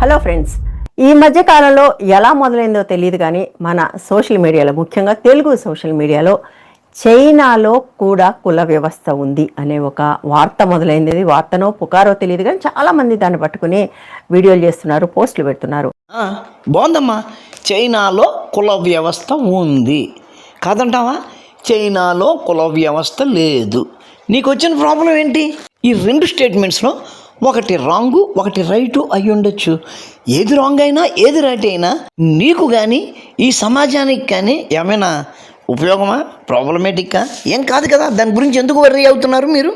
Hello friends, ఈ మధ్య కాలంలో ఎలా మొదలైందో తెలియదు కానీ మన సోషల్ మీడియాలో, ముఖ్యంగా తెలుగు సోషల్ మీడియాలో చైనాలో కూడా కుల వ్యవస్థ ఉంది అనే ఒక వార్త మొదలైంది. ఇది వార్తనో పుకారో తెలియదు కానీ చాలామంది దాన్ని పట్టుకుని వీడియోలు చేస్తున్నారు, పోస్టులు పెడుతున్నారు. బాగుందమ్మా, చైనాలో కుల వ్యవస్థ ఉంది కాదంటావా? చైనాలో కుల వ్యవస్థ లేదు. నీకు వచ్చిన ప్రాబ్లం ఏంటి? ఈ రెండు స్టేట్మెంట్స్లో ఒకటి రాంగు ఒకటి రైటు అయి ఉండొచ్చు. ఏది రాంగ్ అయినా ఏది రైట్ అయినా నీకు కానీ ఈ సమాజానికి కానీ ఏమైనా ఉపయోగమా, ప్రాబ్లమేటిక్గా ఏం కాదు కదా. దాని గురించి ఎందుకు వర్రీ అవుతున్నారు మీరు?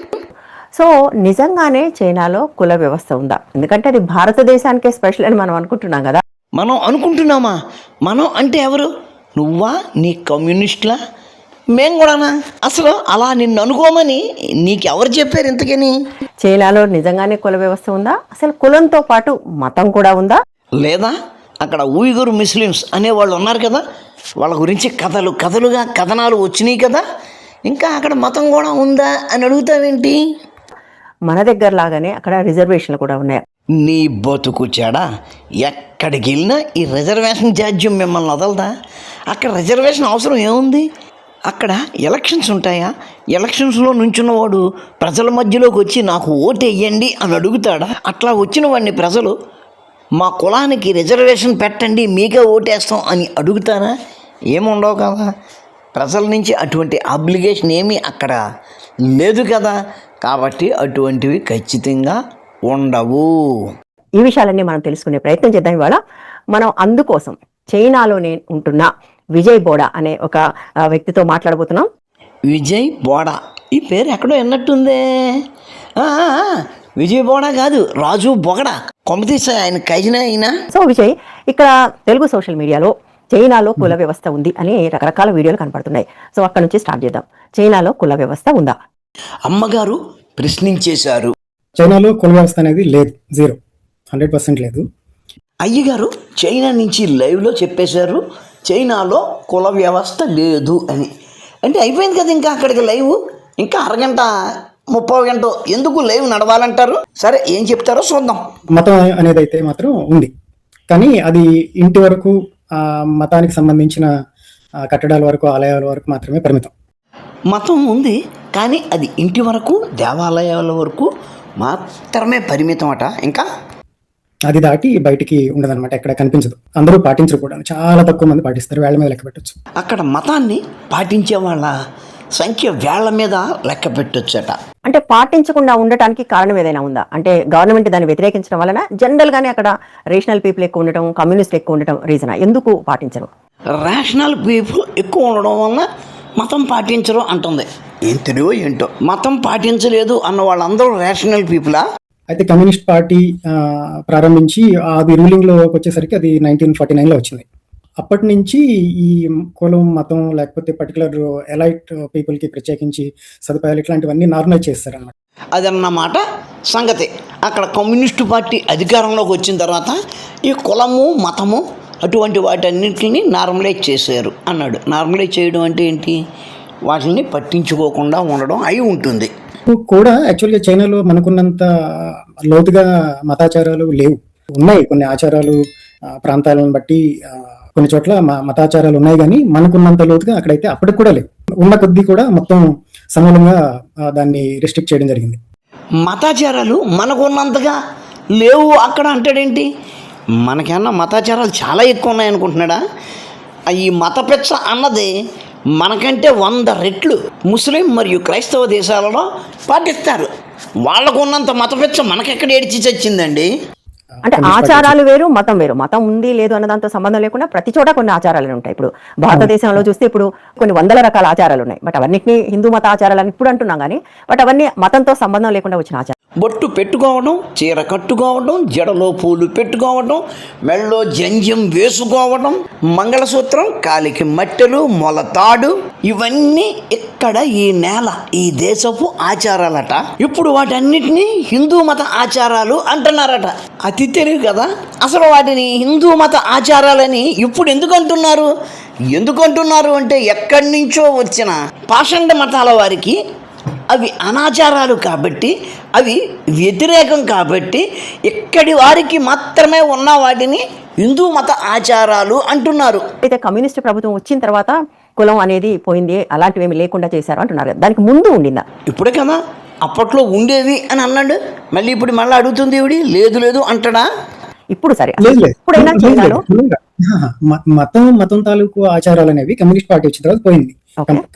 సో నిజంగానే చైనాలో కుల వ్యవస్థ ఉందా? ఎందుకంటే అది భారతదేశానికే స్పెషల్ అని మనం అనుకుంటున్నాం కదా. మనం అనుకుంటున్నామా? మనం అంటే ఎవరు? నువ్వా, నీ కమ్యూనిస్టులా, మేం కూడానా? అసలు అలా నిన్ను అనుకోమని నీకెవరు చెప్పారు ఇంతకని? చైనాలో నిజంగానే కుల వ్యవస్థ ఉందా? అసలు కులంతో పాటు మతం కూడా ఉందా? లేదా అక్కడ ఉయిగుర్ ముస్లిమ్స్ అనేవాళ్ళు ఉన్నారు కదా, వాళ్ళ గురించి కథలుగా కథనాలు వచ్చినాయి కదా, ఇంకా అక్కడ మతం కూడా ఉందా అని అడుగుతావేంటి? మన దగ్గర లాగానే అక్కడ రిజర్వేషన్లు కూడా ఉన్నాయి. నీ బతుకు చెడా, ఎక్కడికి వెళ్ళినా ఈ రిజర్వేషన్ జాడ్యం మిమ్మల్ని వదలదా? అక్కడ రిజర్వేషన్ అవసరం ఏముంది? అక్కడ ఎలక్షన్స్ ఉంటాయా? ఎలక్షన్స్లో నుంచున్నవాడు ప్రజల మధ్యలోకి వచ్చి నాకు ఓటు వేయండి అని అడుగుతాడా? అట్లా వచ్చిన వాడిని ప్రజలు మా కులానికి రిజర్వేషన్ పెట్టండి మీకే ఓటేస్తాం అని అడుగుతారా? ఏముండవు కదా. ప్రజల నుంచి అటువంటి అబ్లిగేషన్ ఏమీ అక్కడ లేదు కదా. కాబట్టి అటువంటివి ఖచ్చితంగా ఉండవు. ఈ విషయాలన్నీ మనం తెలుసుకునే ప్రయత్నం చేద్దాం ఇవాళ. మనం అందుకోసం చైనాలోనే ఉంటున్న విజయ్ బోడా అనే ఒక వ్యక్తితో మాట్లాడబోతున్నాం. విజయ్ బోడా, ఈ పేరు ఎక్కడో విన్నట్టుందే. విజయ్ బోడా కాదు, రాజు బొగడా. కొమ్మతీసా ఆయన కజినా అయినా. సో విజయ్, ఇక్కడ తెలుగు సోషల్ మీడియాలో చైనాలో కుల వ్యవస్థ ఉంది అని రకరకాల వీడియోలు కనపడుతున్నాయి. సో అక్కడ నుంచి స్టార్ట్ చేద్దాం. చైనాలో కుల వ్యవస్థ ఉందా? అమ్మగారు ప్రశ్నించేశారు. చైనాలో కుల వ్యవస్థ అనేది లేదు, 100% లేదు. అయ్యగారు చైనా నుంచి లైవ్లో చెప్పేశారు చైనాలో కుల వ్యవస్థ లేదు అని. అంటే అయిపోయింది కదా, ఇంకా అక్కడికి లైవ్ ఇంకా అరగంట 30 గంట ఎందుకు లైవ్ నడవాలంటారు? సరే, ఏం చెప్తారో చూద్దాం. మతం అనేది అయితే మాత్రం ఉంది, కానీ అది ఇంటి వరకు, మతానికి సంబంధించిన కట్టడాల వరకు, ఆలయాల వరకు మాత్రమే పరిమితం. మతం ఉంది కానీ అది ఇంటి వరకు, దేవాలయాల వరకు మాత్రమే పరిమితం అట. ఇంకా అది దాటి బయటికి ఉండదన్నమాట, ఎక్కడ కనిపించదు. అందరూ పాటించరు కూడా, చాలా తక్కువ మంది పాటిస్తారు, వేళ్ల మీద లెక్క పెట్టచ్చు. అక్కడ మతాన్ని పాటించే వాళ్ళ సంఖ్య వేళ్ల మీద లెక్క పెట్టొచ్చట. అంటే పాటించకుండా ఉండటానికి కారణం ఏదైనా ఉందా? అంటే గవర్నమెంట్ దాన్ని వ్యతిరేకించడం వలన, జనరల్ గానే అక్కడ రేషనల్ పీపుల్ ఎక్కువ ఉండటం, కమ్యూనిస్ట్ ఎక్కువ ఉండటం రీజనా? ఎందుకు పాటించరు? రేషనల్ పీపుల్ ఎక్కువ ఉండడం వలన మతం పాటించరు అంటుంది. ఏం తెలివో ఏంటో. మతం పాటించలేదు అన్న వాళ్ళందరూ రేషనల్ పీపులా? అయితే కమ్యూనిస్ట్ పార్టీ ప్రారంభించి అది రూలింగ్లోకి వచ్చేసరికి అది 1949లో వచ్చింది. అప్పటి నుంచి ఈ కులం, మతం, లేకపోతే పర్టికులర్ ఎలైట్ పీపుల్కి ప్రత్యేకించి సదుపాయాలు ఇట్లాంటివన్నీ నార్మలైజ్ చేస్తారన్నమాట. అదన్నమాట సంగతి. అక్కడ కమ్యూనిస్టు పార్టీ అధికారంలోకి వచ్చిన తర్వాత ఈ కులము, మతము అటువంటి వాటన్నింటిని నార్మలైజ్ చేశారు అన్నాడు. నార్మలైజ్ చేయడం అంటే ఏంటి? వాటిని పట్టించుకోకుండా ఉండడం అయి ఉంటుంది. కూడా యాక్చువల్గా చైనాలో మనకున్నంత లోతుగా మతాచారాలు లేవు. ఉన్నాయి కొన్ని ఆచారాలు, ప్రాంతాలను బట్టి కొన్ని చోట్ల మతాచారాలు ఉన్నాయి, కానీ మనకున్నంత లోతుగా అక్కడైతే అప్పటికి కూడా లేవు. ఉన్న కొద్దీ కూడా మొత్తం సమూలంగా దాన్ని రిస్ట్రిక్ట్ చేయడం జరిగింది. మతాచారాలు మనకున్నంతగా లేవు అక్కడ అంటాడేంటి? మనకన్నా మతాచారాలు చాలా ఎక్కువ ఉన్నాయనుకుంటున్నాడా? ఈ మతపెచ్చ అన్నది మనకంటే 100 రెట్లు ముస్లిం మరియు క్రైస్తవ దేశాలలో పాటిస్తారు. వాళ్ళకు ఉన్నంత మతపెచ్చ మనకెక్కడ ఏడిచి చచ్చిందండి? అంటే ఆచారాలు వేరు, మతం వేరు. మతం ఉంది లేదు అన్న దాంతో సంబంధం లేకుండా ప్రతి చోట కొన్ని ఆచారాలు ఉంటాయి. ఇప్పుడు భారతదేశంలో చూస్తే ఇప్పుడు కొన్ని 100 రకాల ఆచారాలు ఉన్నాయి. బట్ అవన్నిటిని హిందూ మత ఆచారాలు అని ఇప్పుడు అంటున్నాం, కానీ బట్ అవన్నీ మతంతో సంబంధం లేకుండా వచ్చిన ఆచారం. బొట్టు పెట్టుకోవడం, చీర కట్టుకోవడం, జడలో పూలు పెట్టుకోవడం, మెళ్ళో జంజ్యం వేసుకోవడం, మంగళసూత్రం, కాలికి మట్టెలు, మొలతాడు, ఇవన్నీ ఇక్కడ ఈ నేల, ఈ దేశపు ఆచారాలట. ఇప్పుడు వాటన్నిటినీ హిందూ మత ఆచారాలు అంటున్నారట. అతి తెలివి కదా. అసలు వాటిని హిందూ మత ఆచారాలని ఇప్పుడు ఎందుకు అంటున్నారు అంటే ఎక్కడి నుంచో వచ్చిన పాషండ మతాల వారికి అవి అనాచారాలు కాబట్టి, అవి వ్యతిరేకం కాబట్టి ఇక్కడి వారికి మాత్రమే ఉన్న వాటిని హిందూ మత ఆచారాలు అంటున్నారు. అయితే కమ్యూనిస్ట్ ప్రభుత్వం వచ్చిన తర్వాత కులం అనేది పోయింది, అలాంటివి ఏమి లేకుండా చేశారు అంటున్నారు కదా, దానికి ముందు ఉండిందా? ఇప్పుడే కదా అప్పట్లో ఉండేవి అని అన్నాడు, మళ్ళీ ఇప్పుడు మళ్ళీ అడుగుతుంది ఇవిడి లేదు లేదు అంటాడా? ఇప్పుడు సరే, లేదు లేదు ఇప్పుడైనా లేదు, చైనాలో లేదు. మతం తాలూకు ఆచారాలు అనేవి కమ్యూనిస్ట్ పార్టీ వచ్చిన తర్వాత పోయింది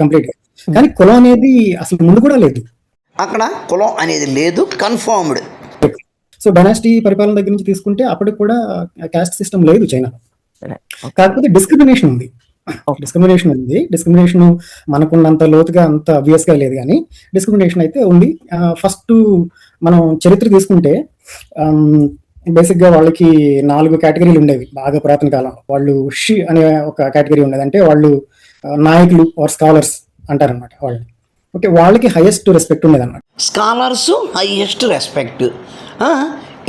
కంప్లీట్ గా. కానీ కులం అనేది అసలు ముందు కూడా లేదు. అక్కడ కులం అనేది లేదు, కన్ఫర్మ్డ్. సో డైనాసిటీ పరిపాలన దగ్గర నుంచి తీసుకుంటే అప్పటికి కూడా కాస్ట్ సిస్టమ్ లేదు చైనాలో. కాకపోతే డిస్క్రిమినేషన్ ఉంది. డిస్క్రిమినేషన్ మనకున్నంత లోతుగా అంత అబ్వియస్ గా లేదు, కానీ డిస్క్రిమినేషన్ అయితే ఉంది. ఫస్ట్ మనం చరిత్ర తీసుకుంటే బేసిక్ గా వాళ్ళకి 4 కేటగిరీలు ఉండేవి బాగా పురాతన కాలంలో. వాళ్ళు షి అనే ఒక కేటగిరీ ఉండేది, అంటే వాళ్ళు నాయకులు ఆర్ స్కాలర్స్ అంటారనమాట వాళ్ళు. ఓకే, వాళ్ళకి హైయెస్ట్ రెస్పెక్ట్ ఉండేది అనమాట. Scholars highest respect.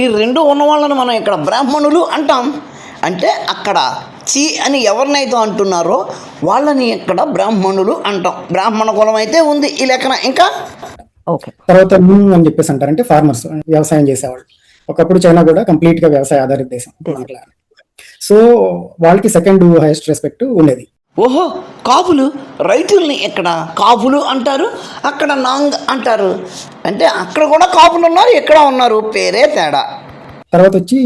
ఈ రెండు ఉన్న వాళ్ళని మనం ఇక్కడ బ్రాహ్మణులు అంటాం. అంటే అక్కడ చి అని ఎవరినైతే అంటున్నారో వాళ్ళని ఇక్కడ బ్రాహ్మణులు అంటాం. బ్రాహ్మణ కులం అయితే ఉంది ఈ లెక్కన. ఇంకా తర్వాత అని చెప్పేసి అంటారంటే ఫార్మర్స్, వ్యవసాయం చేసేవాళ్ళు. ఒకప్పుడు చైనా కూడా కంప్లీట్ గా వ్యవసాయ ఆధారిత దేశం. సో వాళ్ళకి సెకండ్ హైయెస్ట్ రెస్పెక్ట్ ఉండేది. ఓహో, కాపులు రైతుల్ని ఇక్కడ కాపులు అంటారు, అక్కడ నాంగ్ అంటారు. అంటే అక్కడ కూడా కాపులు ఉన్నారు, ఇక్కడ ఉన్నారు, పేరే తేడా. తర్వాత వచ్చి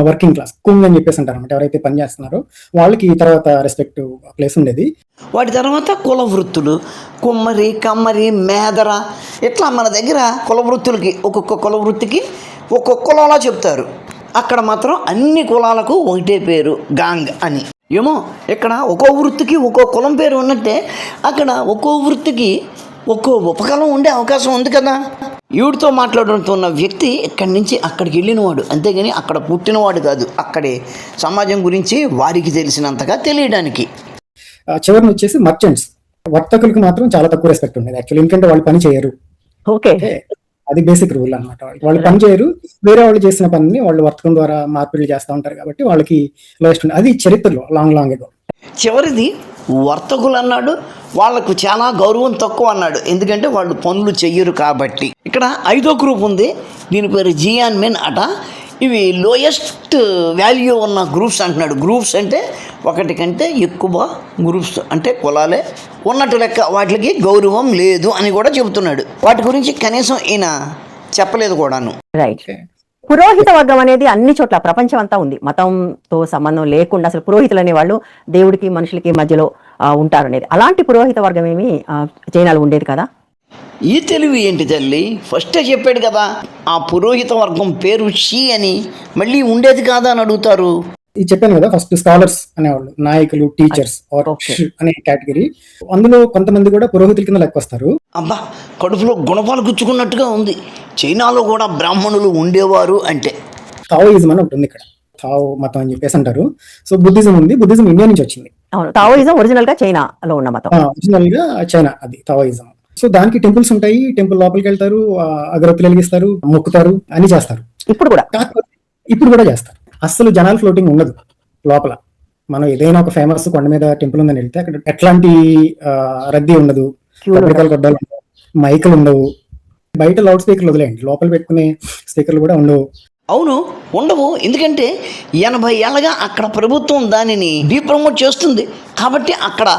వర్కింగ్ క్లాస్, కుంగ్ అని చెప్పేసి అంటారు అనమాట. ఎవరైతే పని చేస్తున్నారో వాళ్ళకి తర్వాత రెస్పెక్ట్ ప్లేస్ ఉండేది. వాటి తర్వాత కుల వృత్తులు, కుమ్మరి, కమ్మరి, మేదర, ఇట్లా మన దగ్గర కుల వృత్తులకి ఒక్కొక్క కుల వృత్తికి ఒక్కొక్క కులంలా చెప్తారు. అక్కడ మాత్రం అన్ని కులాలకు ఒకటే పేరు, గాంగ్ అని. ఏమో ఇక్కడ ఒక్కో వృత్తికి ఒక్కో కులం పేరు ఉన్నట్టే అక్కడ ఒక్కో వృత్తికి ఒక్కో ఉపకులం ఉండే అవకాశం ఉంది కదా. ఈవిడితో మాట్లాడుతున్న వ్యక్తి ఇక్కడి నుంచి అక్కడికి వెళ్ళినవాడు, అంతేగాని అక్కడ పుట్టినవాడు కాదు. అక్కడే సమాజం గురించి వారికి తెలిసినంతగా తెలియడానికి. చివరిని వచ్చేసి మర్చెంట్స్, వర్తకులకు మాత్రం చాలా తక్కువ రెస్పెక్ట్ ఉండేది యాక్చువల్లీ. ఎందుకంటే వాళ్ళు పని చేయరు. ఓకే, అది బేసిక్ రూల్ అనమాట. వాళ్ళు పని చేయరు, వేరే వాళ్ళు చేసిన పనిని వాళ్ళు వర్తకం ద్వారా మార్పిడి చేస్తూ ఉంటారు కాబట్టి వాళ్ళకి లోయెస్ట్ ఉంది. అది చరిత్రలో లాంగ్ ఏదో. చివరిది వర్తకులు అన్నాడు, వాళ్లకు చాలా గౌరవం తక్కువ అన్నాడు, ఎందుకంటే వాళ్ళు పనులు చెయ్యరు కాబట్టి. ఇక్కడ 5వ గ్రూప్ ఉంది, దీని పేరు జియాన్ మెన్ అట. ఇవి లోయెస్ట్ వాల్యూ ఉన్న గ్రూప్స్ అంటున్నాడు. గ్రూప్స్ అంటే ఒకటి కంటే ఎక్కువ గ్రూప్స్ అంటే కులాలే ఉన్నట్టు లెక్క, వాటికి గౌరవం లేదు అని కూడా చెబుతున్నాడు. వాటి గురించి కనీసం ఈయన చెప్పలేదు కూడాను. రైట్. పురోహిత వర్గం అనేది అన్ని చోట్ల ప్రపంచం అంతా ఉంది. మతంతో సంబంధం లేకుండా అసలు పురోహితులు అనే వాళ్ళు దేవుడికి మనుషులకి మధ్యలో ఉంటారు అనేది. అలాంటి పురోహిత వర్గం ఏమి చైనాలో ఉండేది కదా. ఈ తెలివి ఏంటి తల్లి, ఫస్టే చెప్పాడు కదా. ఆ పురోహిత వర్గం పేరు షీ అని, మళ్ళీ ఉండేది కాదా అని అడుగుతారు. ఇది చెప్పాను కదా, ఫస్ట్ స్కాలర్స్ అనేవాళ్ళు, నాయకులు, టీచర్స్ అనే కేటగిరీ. అందులో కొంతమంది కూడా పురోహితుల కింద లెక్క వస్తారు. అబ్బా, కడుపులో గుణపాలు గుచ్చుకున్నట్టుగా ఉంది. చైనాలో కూడా బ్రాహ్మణులు ఉండేవారు అంటే. తావోయిజం అని ఒకటి ఉంది ఇక్కడ, తావో మతం అని చెప్పేసి అంటారు. సో బుద్ధిజం ఉంది, బుద్ధిజం ఇండియా నుంచి వచ్చింది. తావోయిజం ఒరిజినల్ గా చైనాలో ఉన్న మతం, ఒరిజినల్ గా చైనా అది తావోయిజం. సో దానికి టెంపుల్స్ ఉంటాయి, టెంపుల్ లోపలికి వెళ్తారు, అగరత్తులు వెలిగిస్తారు, మొక్కుతారు, అన్ని చేస్తారు. ఇప్పుడు కూడా చేస్తారు. అస్సలు జనాలు ఫ్లోటింగ్ ఉండదు లోపల. మనం ఏదైనా ఒక ఫేమస్ కొండ మీద టెంపుల్ ఉందని వెళ్తే అక్కడ ఎట్లాంటి రద్దీ ఉండదు, కొబ్బరికాయలు కొట్టాలు ఉండవు, మైకులు ఉండవు, బయట లౌడ్ స్పీకర్లు వదిలేయండి, లోపల పెట్టుకునే స్పీకర్లు కూడా ఉండవు. అవును, ఉండవు. ఎందుకంటే 80 ఏళ్ళగా అక్కడ ప్రభుత్వం దానిని డీప్రమోట్ చేస్తుంది కాబట్టి అక్కడ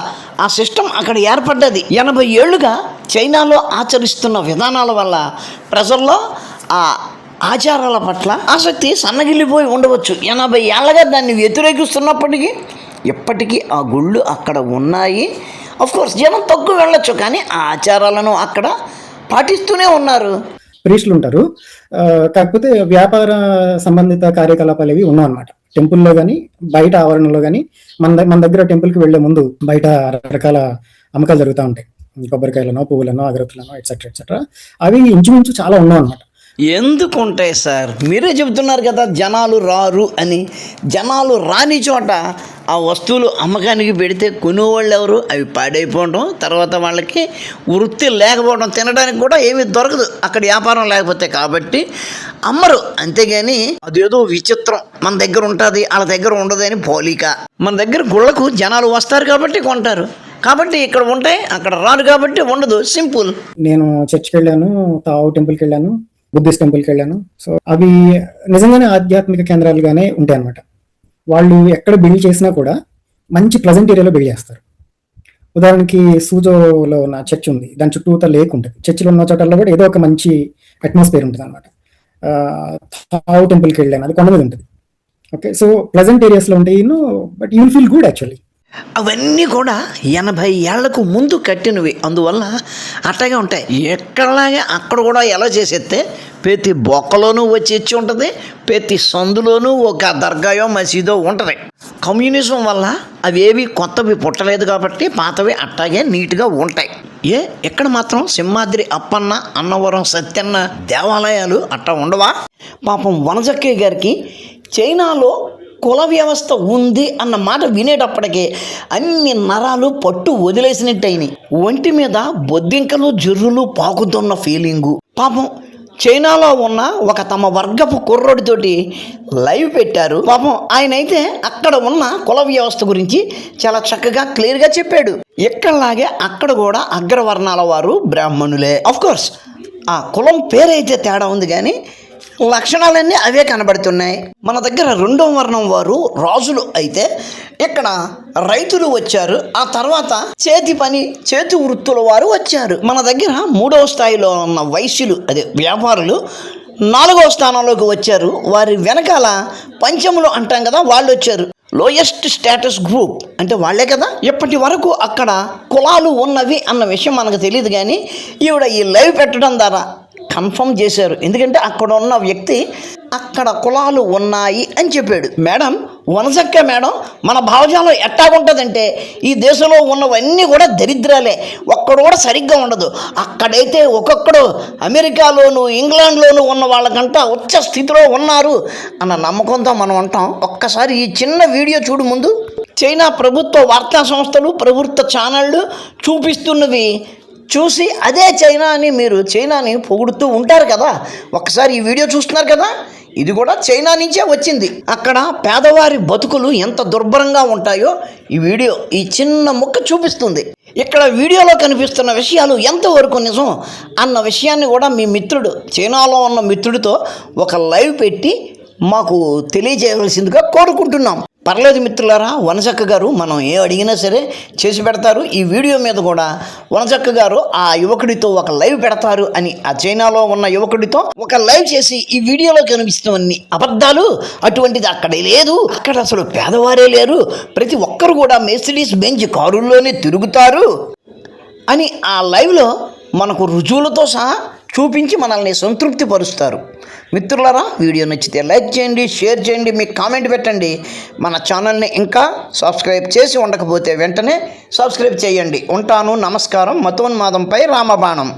ఆ సిస్టమ్ అక్కడ ఏర్పడ్డది. 80 ఏళ్ళుగా చైనాలో ఆచరిస్తున్న విధానాల వల్ల ప్రజల్లో ఆ ఆచారాల పట్ల ఆసక్తి సన్నగిల్లిపోయి ఉండవచ్చు. 80 ఏళ్ళగా దాన్ని వ్యతిరేకిస్తున్నప్పటికీ ఇప్పటికీ ఆ గుళ్ళు అక్కడ ఉన్నాయి. అఫ్కోర్స్ జనం తక్కువ వెళ్ళొచ్చు, కానీ ఆ ఆచారాలను అక్కడ పాటిస్తూనే ఉన్నారు. ప్రీస్టులు ఉంటారు, కాకపోతే వ్యాపార సంబంధిత కార్యకలాపాలు ఇవి ఉన్నావు అనమాట. టెంపుల్లో కానీ బయట ఆవరణలో కానీ మన దగ్గర టెంపుల్కి వెళ్లే ముందు బయట రకరకాల అమ్మకాలు జరుగుతూ ఉంటాయి. కొబ్బరికాయలను, పువ్వులను, అగరత్తులను, ఎట్సెట్రా ఎట్సెట్రా. అవి ఇంచుమించు చాలా ఉన్నావు అనమాట. ఎందుకు ఉంటాయి సార్, మీరే చెబుతున్నారు కదా జనాలు రారు అని. జనాలు రాని చోట ఆ వస్తువులు అమ్మకానికి పెడితే కొనేవాళ్ళు ఎవరు? అవి పాడైపోవడం, తర్వాత వాళ్ళకి వృత్తి లేకపోవడం, తినడానికి కూడా ఏమీ దొరకదు అక్కడ వ్యాపారం లేకపోతే. కాబట్టి అమ్మరు, అంతేగాని అదేదో విచిత్రం మన దగ్గర ఉంటుంది వాళ్ళ దగ్గర ఉండదు అని పోలిక. మన దగ్గర గుళ్ళకు జనాలు వస్తారు కాబట్టి కొంటారు, కాబట్టి ఇక్కడ ఉంటాయి, అక్కడ రారు కాబట్టి ఉండదు. సింపుల్. నేను చర్చ్కి వెళ్ళాను, తావు టెంపుల్కి వెళ్ళాను, బుద్ధిస్ట్ టెంపుల్కి వెళ్ళాను. సో అవి నిజంగానే ఆధ్యాత్మిక కేంద్రాలుగానే ఉంటాయి అన్నమాట. వాళ్ళు ఎక్కడ బిల్డ్ చేసినా కూడా మంచి ప్లజెంట్ ఏరియాలో బిల్డ్ చేస్తారు. ఉదాహరణకి సూజోలో ఉన్న చర్చ్ ఉంది, దాని చుట్టూతా లేక్ ఉంటుంది. చర్చిలో ఉన్న చోటల్లో కూడా ఏదో ఒక మంచి అట్మాస్ఫియర్ ఉంటుంది అనమాట. తావు టెంపుల్కి వెళ్ళాను, అది కొండ మీద ఉంటుంది. ఓకే, సో ప్లజెంట్ ఏరియాస్లో ఉంటాయి, but you will feel good actually. అవన్నీ కూడా 80 ఏళ్లకు ముందు కట్టినవి, అందువల్ల అట్టగా ఉంటాయి. ఎక్కడలాగే అక్కడ కూడా ఎలా చేసేస్తే ప్రతి బొక్కలోనూ వచ్చి ఇచ్చి ఉంటుంది, ప్రతి సందులోనూ ఒక దర్గాయో మసీదో ఉంటుంది. కమ్యూనిజం వల్ల అవి ఏవి కొత్తవి పుట్టలేదు కాబట్టి పాతవి అట్టాగే నీట్గా ఉంటాయి. ఎక్కడ మాత్రం సింహాద్రి అప్పన్న, అన్నవరం సత్యన్న దేవాలయాలు అట్టా ఉండవా? పాపం వనజక్కయ్య గారికి చైనాలో కుల వ్యవస్థ ఉంది అన్న మాట వినేటప్పటికే అన్ని నరాలు పట్టు వదిలేసినట్టయినాయి. ఒంటి మీద బొద్దింకలు జుర్రులు పాకుతున్న ఫీలింగు. పాపం చైనాలో ఉన్న ఒక తమ వర్గపు కుర్రోడితోటి లైవ్ పెట్టారు. పాపం ఆయన అయితే అక్కడ ఉన్న కుల వ్యవస్థ గురించి చాలా చక్కగా క్లియర్గా చెప్పాడు. ఎక్కడలాగే అక్కడ కూడా అగ్రవర్ణాల వారు బ్రాహ్మణులే. అఫ్కోర్స్ ఆ కులం పేరైతే తేడా ఉంది, కానీ లక్షణాలన్నీ అవే కనబడుతున్నాయి. మన దగ్గర 2వ వర్ణం వారు రాజులు అయితే ఇక్కడ రైతులు వచ్చారు. ఆ తర్వాత చేతి పని, చేతి వృత్తుల వారు వచ్చారు. మన దగ్గర 3వ స్థాయిలో ఉన్న వైశ్యులు, అదే వ్యాపారులు 4వ స్థానంలోకి వచ్చారు. వారి వెనకాల పంచములు అంటాం కదా, వాళ్ళు వచ్చారు. లోయెస్ట్ స్టేటస్ గ్రూప్ అంటే వాళ్ళే కదా. ఇప్పటి వరకు అక్కడ కులాలు ఉన్నవి అన్న విషయం మనకు తెలియదు, కానీ ఈవిడ ఈ లైవ్ పెట్టడం ద్వారా కన్ఫర్మ్ చేశారు. ఎందుకంటే అక్కడ ఉన్న వ్యక్తి అక్కడ కులాలు ఉన్నాయి అని చెప్పాడు. మేడం, వనజక్క మేడం, మన భావజాలం ఎట్టాగుంటుందంటే ఈ దేశంలో ఉన్నవన్నీ కూడా దరిద్రాలే, ఒక్కడు కూడా సరిగ్గా ఉండదు. అక్కడైతే ఒక్కొక్కడు అమెరికాలోను ఇంగ్లాండ్లోను ఉన్న వాళ్ళకంట ఉచ్చ స్థితిలో ఉన్నారు అన్న నమ్మకంతో మనం అంటాం. ఒక్కసారి ఈ చిన్న వీడియో చూడు ముందు. చైనా ప్రభుత్వ వార్తా సంస్థలు, ప్రభుత్వ ఛానళ్ళు చూపిస్తున్నవి చూసి అదే చైనా అని మీరు చైనాని పొగుడుతూ ఉంటారు కదా. ఒక్కసారి ఈ వీడియో చూస్తున్నారు కదా, ఇది కూడా చైనా నుంచే వచ్చింది. అక్కడ పేదవారి బతుకులు ఎంత దుర్భరంగా ఉంటాయో ఈ వీడియో, ఈ చిన్న ముక్క చూపిస్తుంది. ఇక్కడ వీడియోలో కనిపిస్తున్న విషయాలు ఎంతవరకు నిజం అన్న విషయాన్ని కూడా మీ మిత్రుడు, చైనాలో ఉన్న మిత్రుడితో ఒక లైవ్ పెట్టి మాకు తెలియజేయవలసిందిగా కోరుకుంటున్నాం. పర్లేదు మిత్రులారా, వనజక్క గారు మనం ఏ అడిగినా సరే చేసి పెడతారు. ఈ వీడియో మీద కూడా వనజక్క గారు ఆ యువకుడితో ఒక లైవ్ పెడతారు అని, ఆ చైనాలో ఉన్న యువకుడితో ఒక లైవ్ చేసి ఈ వీడియోలో కనిపిస్తున్నవన్నీ అబద్ధాలు, అటువంటిది అక్కడే లేదు, అక్కడ అసలు పేదవారే లేరు, ప్రతి ఒక్కరు కూడా మెర్సిడీస్ బెంజ్ కారుల్లోనే తిరుగుతారు అని ఆ లైవ్లో మనకు రుజువులతో సహా చూపించి మనల్ని సంతృప్తి పరుస్తారు. మిత్రులారా, వీడియో నచ్చితే లైక్ చేయండి, షేర్ చేయండి, మీ కామెంట్ పెట్టండి. మన ఛానల్ని ఇంకా సబ్స్క్రైబ్ చేసి ఉండకపోతే వెంటనే సబ్స్క్రైబ్ చేయండి. ఉంటాను, నమస్కారం. మతోన్మాదంపై రామబాణం.